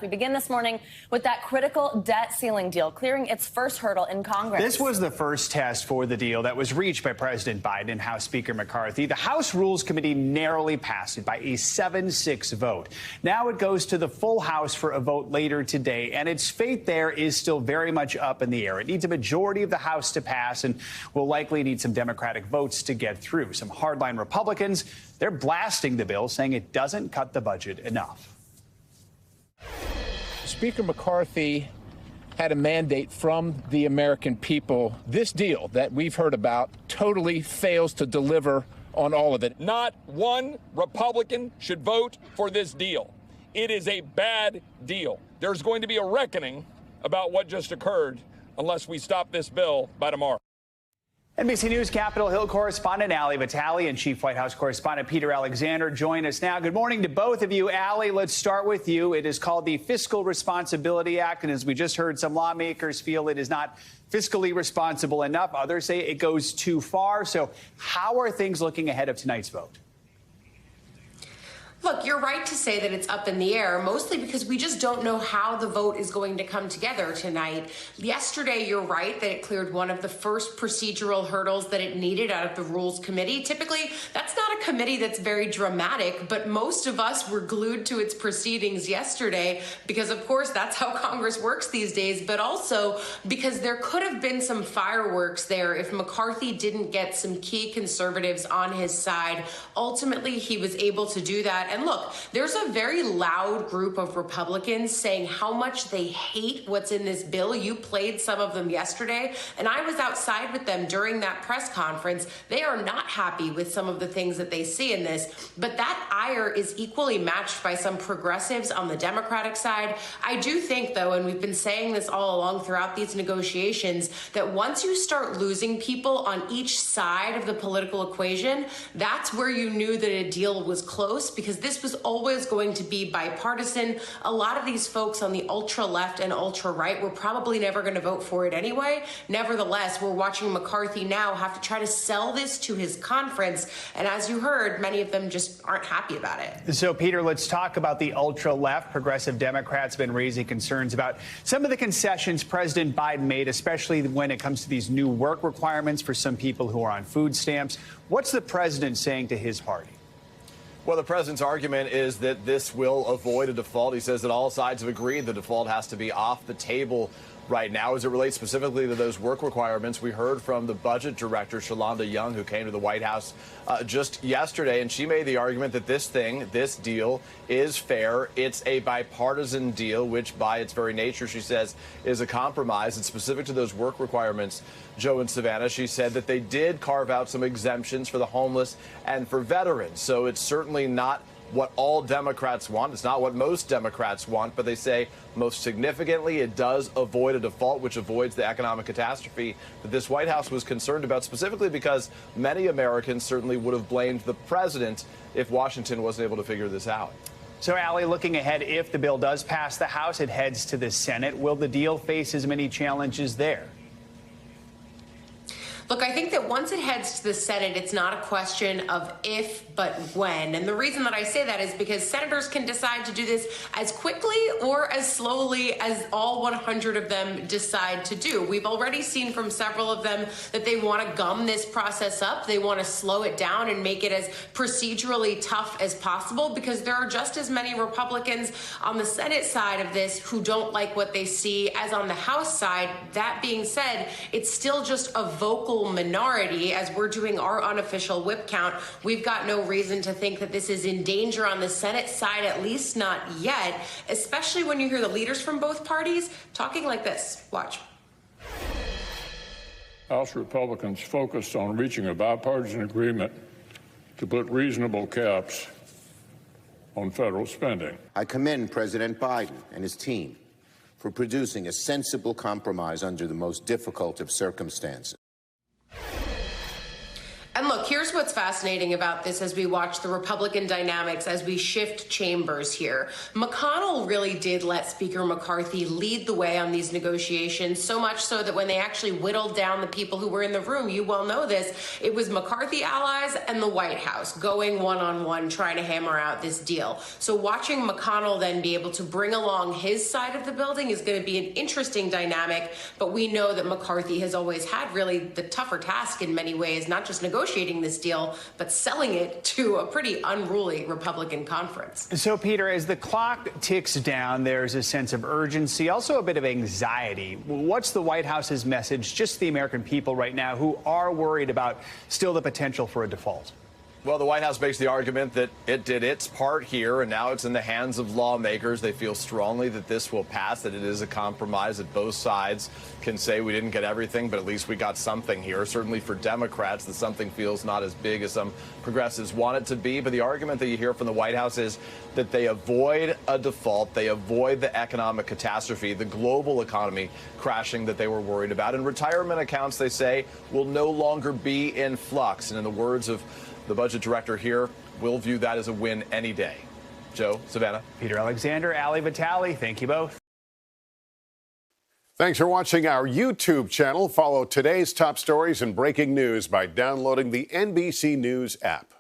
We begin this morning with that critical debt ceiling deal clearing its first hurdle in Congress. This was the first test for the deal that was reached by President Biden and House Speaker McCarthy. The House Rules Committee narrowly passed it by a 7-6 vote. Now it goes to the full House for a vote later today, and its fate there is still very much up in the air. It needs a majority of the House to pass and will likely need some Democratic votes to get through. Some hardline Republicans, they're blasting the bill, saying it doesn't cut the budget enough. Speaker McCarthy had a mandate from the American people. This deal that we've heard about totally fails to deliver on all of it. Not one Republican should vote for this deal. It is a bad deal. There's going to be a reckoning about what just occurred unless we stop this bill by tomorrow. NBC News Capitol Hill correspondent Allie Vitali and Chief White House correspondent Peter Alexander join us now. Good morning to both of you. Allie, let's start with you. It is called the Fiscal Responsibility Act, and as we just heard, some lawmakers feel it is not fiscally responsible enough. Others say it goes too far. So how are things looking ahead of tonight's vote? Look, you're right to say that it's up in the air, mostly because we just don't know how the vote is going to come together tonight. Yesterday, you're right that it cleared one of the first procedural hurdles that it needed out of the Rules Committee. Typically, that's not a committee that's very dramatic, but most of us were glued to its proceedings yesterday because, of course, that's how Congress works these days, but also because there could have been some fireworks there if McCarthy didn't get some key conservatives on his side. Ultimately, he was able to do that. And look, there's a very loud group of Republicans saying how much they hate what's in this bill. You played some of them yesterday, and I was outside with them during that press conference. They are not happy with some of the things that they see in this, but that ire is equally matched by some progressives on the Democratic side. I do think, though, and we've been saying this all along throughout these negotiations, that once you start losing people on each side of the political equation, that's where you knew that a deal was close, because this was always going to be bipartisan. A lot of these folks on the ultra left and ultra right were probably never going to vote for it anyway. Nevertheless, we're watching McCarthy now have to try to sell this to his conference. And as you heard, many of them just aren't happy about it. So, Peter, let's talk about the ultra left. Progressive Democrats have been raising concerns about some of the concessions President Biden made, especially when it comes to these new work requirements for some people who are on food stamps. What's the president saying to his party? Well, the president's argument is that this will avoid a default. He says that all sides have agreed the default has to be off the table right now. As it relates specifically to those work requirements, we heard from the budget director, Shalonda Young, who came to the White House just yesterday, and she made the argument that this deal is fair. It's a bipartisan deal, which by its very nature, she says, is a compromise. And specific to those work requirements, Joe and Savannah, she said that they did carve out some exemptions for the homeless and for veterans. So it's certainly not what all Democrats want. It's not what most Democrats want, but they say most significantly it does avoid a default, which avoids the economic catastrophe that this White House was concerned about, specifically because many Americans certainly would have blamed the president if Washington wasn't able to figure this out. So, Allie, looking ahead, if the bill does pass the House, it heads to the Senate. Will the deal face as many challenges there? Look, I think that once it heads to the Senate, it's not a question of if, but when. And the reason that I say that is because senators can decide to do this as quickly or as slowly as all 100 of them decide to do. We've already seen from several of them that they want to gum this process up. They want to slow it down and make it as procedurally tough as possible, because there are just as many Republicans on the Senate side of this who don't like what they see as on the House side. That being said, it's still just a vocal minority. As we're doing our unofficial whip count, we've got no reason to think that this is in danger on the Senate side, at least not yet, especially when you hear the leaders from both parties talking like this. Watch. House Republicans focused on reaching a bipartisan agreement to put reasonable caps on federal spending. I commend President Biden and his team for producing a sensible compromise under the most difficult of circumstances. And look, look, here's what's fascinating about this as we watch the Republican dynamics, as we shift chambers here. McConnell really did let Speaker McCarthy lead the way on these negotiations, so much so that when they actually whittled down the people who were in the room, you well know this, it was McCarthy allies and the White House going one-on-one trying to hammer out this deal. So watching McConnell then be able to bring along his side of the building is going to be an interesting dynamic, but we know that McCarthy has always had really the tougher task in many ways, not just negotiating this deal, but selling it to a pretty unruly Republican conference. So, Peter, as the clock ticks down, there's a sense of urgency, also a bit of anxiety. What's the White House's message just to the American people right now who are worried about still the potential for a default? Well, the White House makes the argument that it did its part here, and now it's in the hands of lawmakers. They feel strongly that this will pass, that it is a compromise, that both sides can say we didn't get everything, but at least we got something here. Certainly for Democrats, the something feels not as big as some progressives want it to be. But the argument that you hear from the White House is that they avoid a default, they avoid the economic catastrophe, the global economy crashing that they were worried about. And retirement accounts, they say, will no longer be in flux. And in the words of the budget director here, will view that as a win any day. Joe, Savannah. Peter Alexander, Ali Vitali, thank you both. Thanks for watching our YouTube channel. Follow today's top stories and breaking news by downloading the NBC News app.